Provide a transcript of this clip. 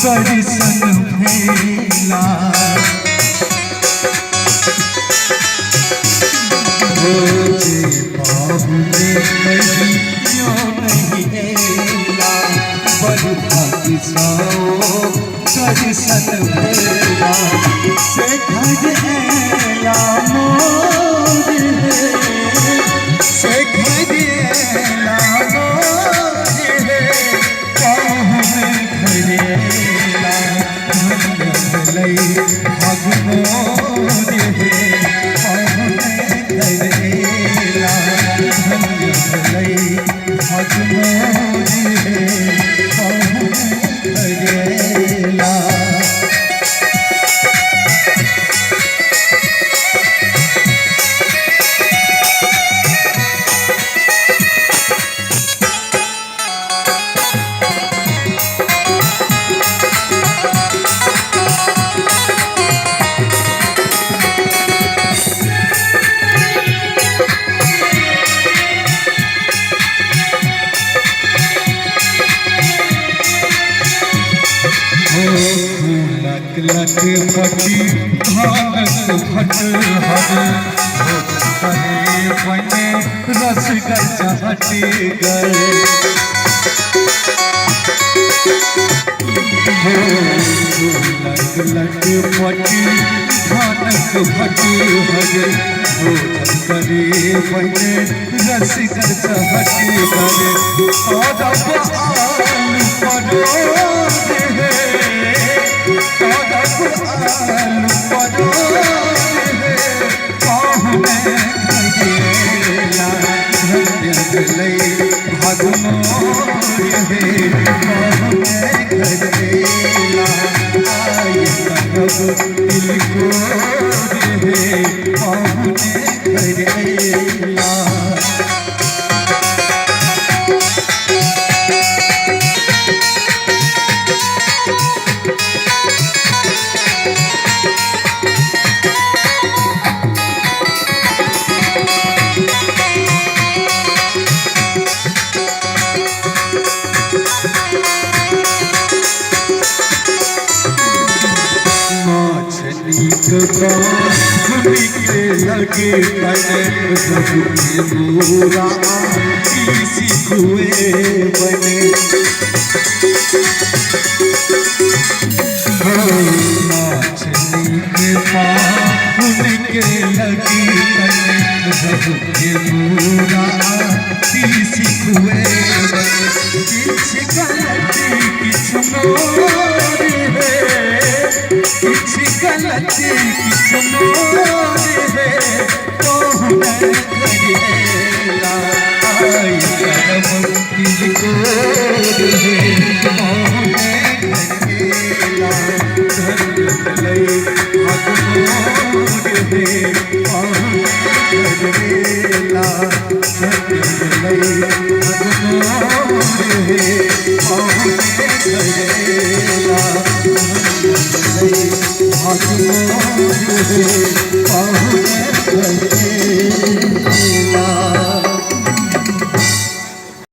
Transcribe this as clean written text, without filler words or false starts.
दर्शन भेला बाहुले कहियो नहीं एला बड़ भाग्य सो दर्शन भेला से घर एला मोर से घर एला लट पटी भागत भट हर करे बने रसगर चहट गए लट पटी भागत भट हर करे बने रसगर चहट गए और आलू परोस के लगे पूरा किसी कुएं बने मछली के पानी के लगी पूरा किसी कुएं बने किसी गलती किसी मोर है किसी गलती किसी मोर है तो मैं करेला आई करम दिल को है मैं करेला धन लई हाथ मोर है करेला धन लई हाथ मोर है करेला हाथ मोर है